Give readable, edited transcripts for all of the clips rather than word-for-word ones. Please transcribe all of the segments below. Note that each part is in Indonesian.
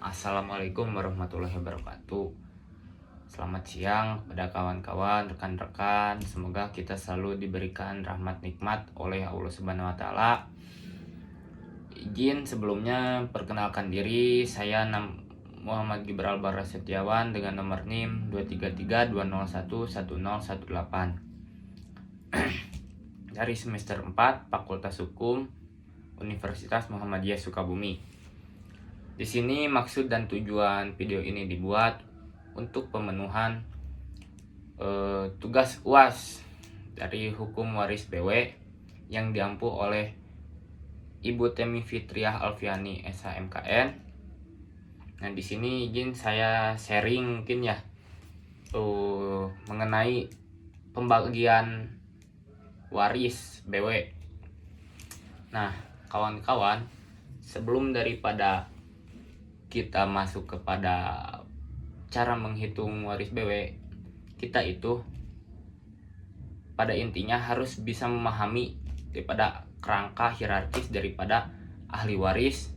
Assalamualaikum warahmatullahi wabarakatuh. Selamat siang pada kawan-kawan, rekan-rekan. Semoga kita selalu diberikan rahmat nikmat oleh Allah Subhanahu wa taala. Izin sebelumnya perkenalkan diri, saya Muhammad Gibral Bara Setiawan dengan nomor NIM 23320110118 dari semester 4 Fakultas Hukum Universitas Muhammadiyah Sukabumi. Di sini maksud dan tujuan video ini dibuat untuk pemenuhan tugas UAS dari Hukum Waris BW yang diampu oleh Ibu Temi Fitriah Alfiani SHMKN. Nah, di sini izin saya sharing mungkin ya mengenai pembagian waris BW. Nah, kawan-kawan, sebelum daripada kita masuk kepada cara menghitung waris BW, kita itu pada intinya harus bisa memahami daripada kerangka hierarkis daripada ahli waris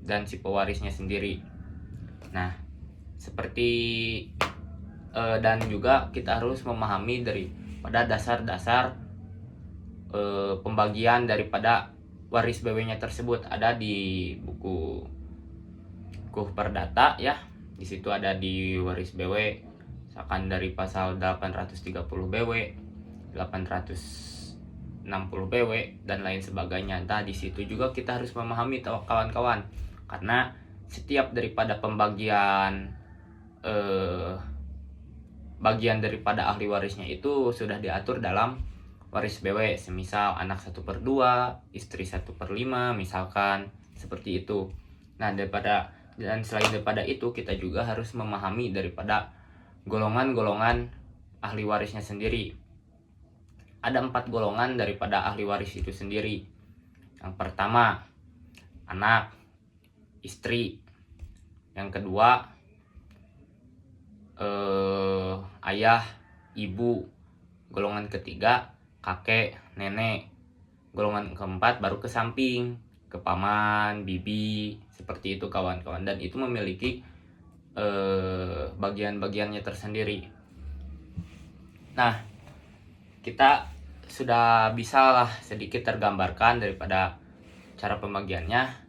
dan si pewarisnya sendiri. Nah, seperti dan juga kita harus memahami daripada dasar-dasar pembagian daripada waris BW-nya tersebut ada di buku Perdata ya. Di situ ada di waris BW misalkan dari pasal 830 BW, 860 BW dan lain sebagainya. Nah, di situ juga kita harus memahami kawan-kawan, karena setiap daripada pembagian bagian daripada ahli warisnya itu sudah diatur dalam waris BW, semisal anak 1/2, istri 1/5 misalkan seperti itu. Nah, dan selain daripada itu kita juga harus memahami daripada golongan-golongan ahli warisnya sendiri. Ada 4 golongan daripada ahli waris itu sendiri. Yang pertama, anak, istri. Yang kedua, ayah, ibu. Golongan ketiga, kakek, nenek. Golongan keempat baru ke samping, ke paman, bibi, seperti itu kawan-kawan. Dan itu memiliki bagian-bagiannya tersendiri. Nah, kita sudah bisa lah sedikit tergambarkan daripada cara pembagiannya.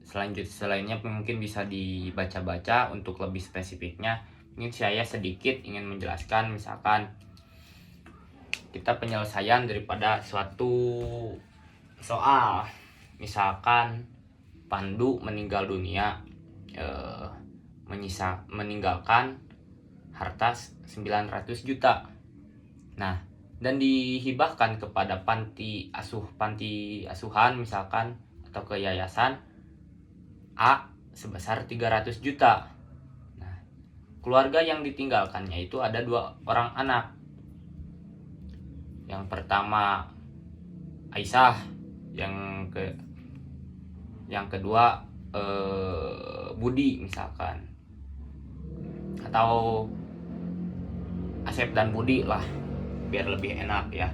Selainnya mungkin bisa dibaca-baca untuk lebih spesifiknya. Mungkin saya sedikit ingin menjelaskan, misalkan kita penyelesaian daripada suatu soal, misalkan Pandu meninggal dunia, meninggalkan harta 900 juta. Nah, dan dihibahkan kepada panti asuhan misalkan atau ke yayasan A sebesar 300 juta. Nah, keluarga yang ditinggalkannya itu ada 2 orang anak. Yang pertama Aisyah, yang kedua Budi misalkan, atau Asep dan Budi lah biar lebih enak ya.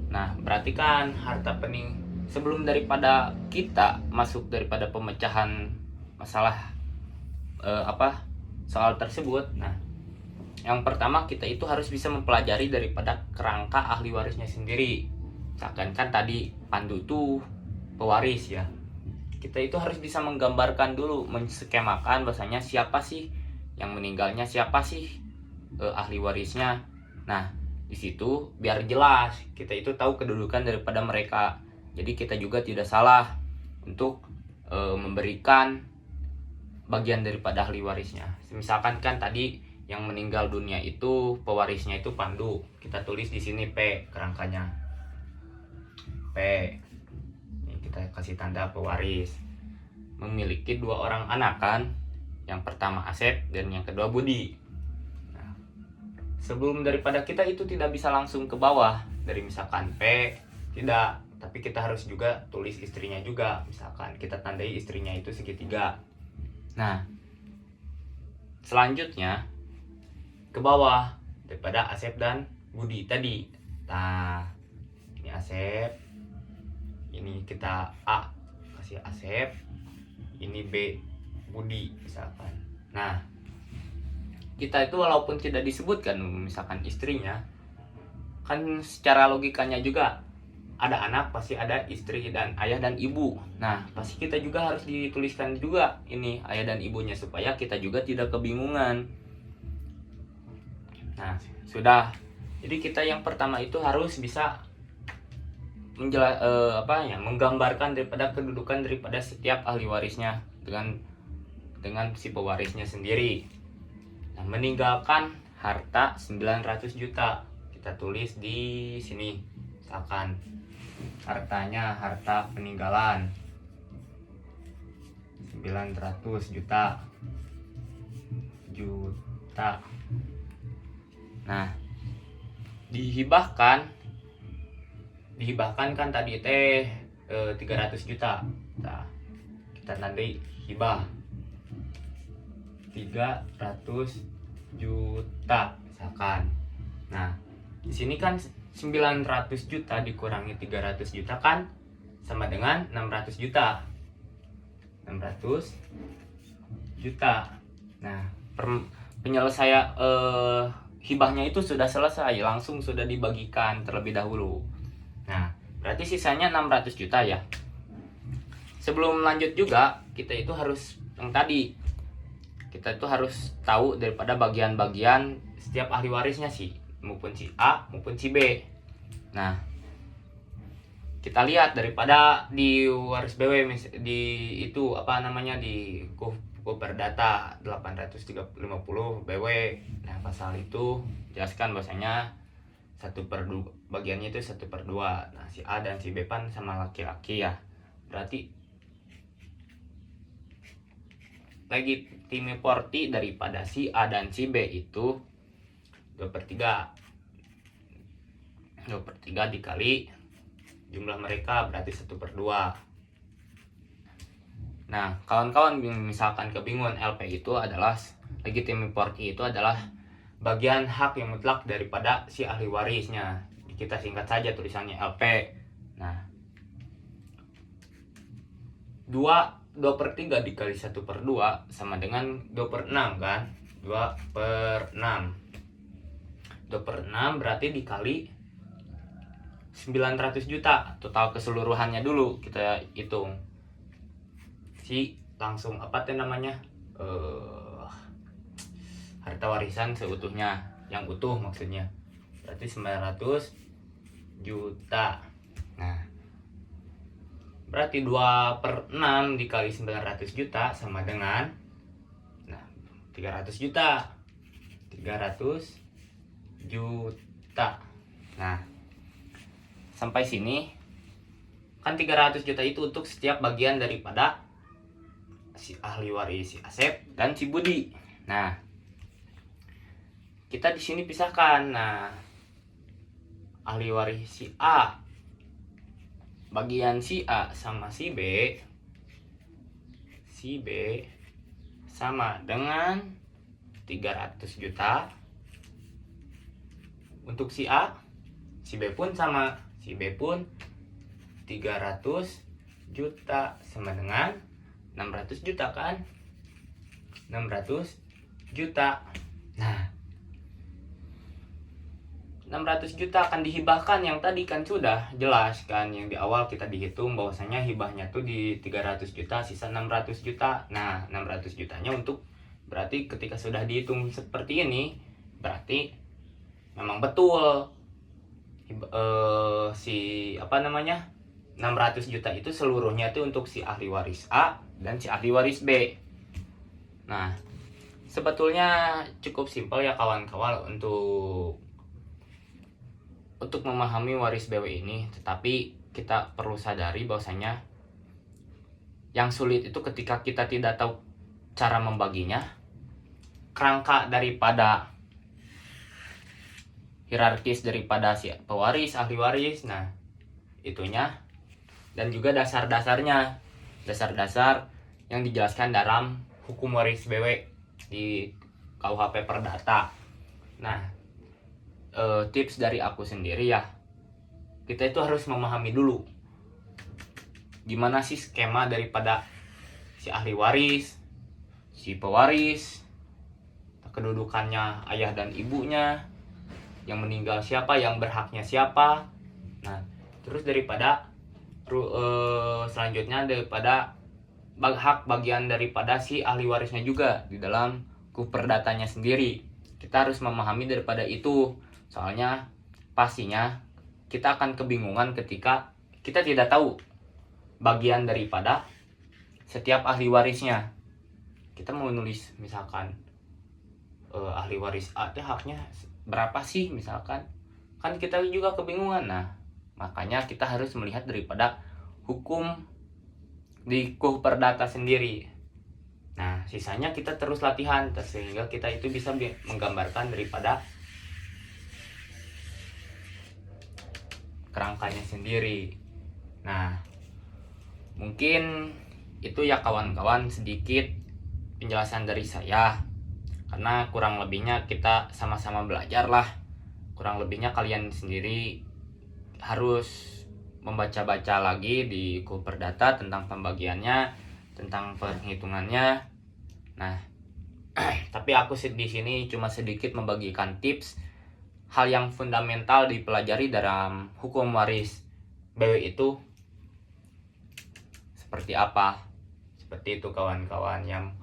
Nah, berarti kan sebelum daripada kita masuk daripada pemecahan masalah soal tersebut. Nah, yang pertama kita itu harus bisa mempelajari daripada kerangka ahli warisnya sendiri. Misalkan kan tadi Pandu tuh pewaris ya. Kita itu harus bisa menggambarkan dulu, menskemakan bahasanya siapa sih yang meninggalnya, siapa sih ahli warisnya. Nah, di situ biar jelas kita itu tahu kedudukan daripada mereka. Jadi kita juga tidak salah untuk memberikan bagian daripada ahli warisnya. Misalkan kan tadi yang meninggal dunia itu pewarisnya itu Pandu. Kita tulis di sini P kerangkanya. P. Ini kita kasih tanda pewaris. Memiliki 2 orang anak kan. Yang pertama Asep dan yang kedua Budi. Nah, sebelum daripada kita itu tidak bisa langsung ke bawah dari misalkan P, tidak, tapi kita harus juga tulis istrinya juga. Misalkan kita tandai istrinya itu segitiga. Nah, selanjutnya ke bawah daripada Asep dan Budi tadi. Nah, ini Asep, ini kita A kasih Asep, ini B budi misalkan. Nah, kita itu walaupun tidak disebutkan misalkan istrinya, kan secara logikanya juga ada anak pasti ada istri dan ayah dan ibu. Nah, pasti kita juga harus dituliskan juga ini ayah dan ibunya supaya kita juga tidak kebingungan. Nah, sudah. Jadi kita yang pertama itu harus bisa menggambarkan daripada kedudukan daripada setiap ahli warisnya dengan si pewarisnya sendiri. Nah, meninggalkan harta 900 juta. Kita tulis di sini. Misalkan hartanya, harta peninggalan 900 juta. Nah, dihibahkan kan tadi 300 juta. Nah, kita nanti hibah 300 juta misalkan. Nah, di sini kan 900 juta dikurangi 300 juta kan sama dengan 600 juta. 600 juta. Nah, penyelesaian hibahnya itu sudah selesai, langsung sudah dibagikan terlebih dahulu. Nah, berarti sisanya 600 juta ya. Sebelum lanjut juga, kita itu harus yang tadi, kita itu harus tahu daripada bagian-bagian setiap ahli warisnya sih, maupun si A maupun si B. Nah, kita lihat daripada di waris BW di itu di Perdata 850 BW. Nah, pasal itu jelaskan bahwasanya 1/2 bagiannya itu 1/2. Nah, si A dan si B kan sama laki-laki ya. Berarti legitimiporti daripada si A dan si B itu 2/3. 2/3 dikali jumlah mereka berarti 1/2. Nah, kawan-kawan misalkan kebingungan, LP itu adalah legitimiporti itu adalah bagian hak yang mutlak daripada si ahli warisnya. Kita singkat saja tulisannya LP. Nah, 2/3 dikali 1/2 sama dengan 2/6 kan? 2/6. 2/6 berarti dikali 900 juta. Total keseluruhannya dulu kita hitung. Langsung harta warisan seutuhnya, yang utuh maksudnya. Berarti 900 juta. Nah, berarti 2/6 dikali 900 juta sama dengan 300 juta. 300 juta. Nah, sampai sini kan 300 juta itu untuk setiap bagian daripada si ahli waris, si Asep dan si Budi. Nah, kita di sini pisahkan. Nah, ahli waris si A, bagian si A sama si B sama dengan 300 juta. Untuk si A, si B pun sama. Si B pun 300 juta sama dengan 600 juta kan? 600 juta. Nah, 600 juta akan dihibahkan yang tadi kan sudah jelas kan, yang di awal kita dihitung bahwasanya hibahnya tuh di 300 juta, sisa 600 juta. Nah, 600 jutanya untuk, berarti ketika sudah dihitung seperti ini, berarti memang betul 600 juta itu seluruhnya itu untuk si ahli waris A dan si ahli waris B. Nah, sebetulnya cukup simpel ya kawan-kawan untuk memahami waris BW ini, tetapi kita perlu sadari bahwasanya yang sulit itu ketika kita tidak tahu cara membaginya, kerangka daripada hierarkis daripada si pewaris, ahli waris, nah itunya, dan juga dasar-dasar yang dijelaskan dalam hukum waris BW di KUHP Perdata. Nah, tips dari aku sendiri ya, kita itu harus memahami dulu gimana sih skema daripada si ahli waris, si pewaris, kedudukannya ayah dan ibunya, yang meninggal siapa, yang berhaknya siapa. Nah, terus selanjutnya daripada hak bagian daripada si ahli warisnya juga di dalam kuperdatanya sendiri. Kita harus memahami daripada itu. Soalnya pastinya kita akan kebingungan ketika kita tidak tahu bagian daripada setiap ahli warisnya. Kita mau nulis misalkan ahli waris A haknya berapa sih misalkan, kan kita juga kebingungan. Nah, makanya kita harus melihat daripada hukum di perdata sendiri. Nah, sisanya kita terus latihan sehingga kita itu bisa menggambarkan daripada kerangkanya sendiri. Nah, mungkin itu ya kawan-kawan sedikit penjelasan dari saya, karena kurang lebihnya kita sama-sama belajar lah. Kurang lebihnya kalian sendiri harus membaca-baca lagi di perdata tentang pembagiannya, tentang perhitungannya. Nah, tapi aku di sini cuma sedikit membagikan tips hal yang fundamental dipelajari dalam hukum waris BW itu seperti apa. Seperti itu kawan-kawan. Yang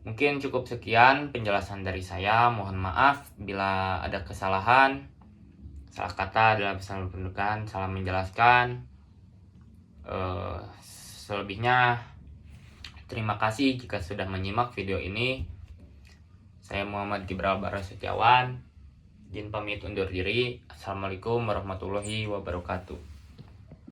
mungkin cukup sekian penjelasan dari saya. Mohon maaf bila ada kesalahan, salah kata dalam salah pendudukan, salah menjelaskan. Selebihnya terima kasih jika sudah menyimak video ini. Saya Muhammad Gibral Bara Setiawan, izin pamit undur diri. Assalamualaikum warahmatullahi wabarakatuh.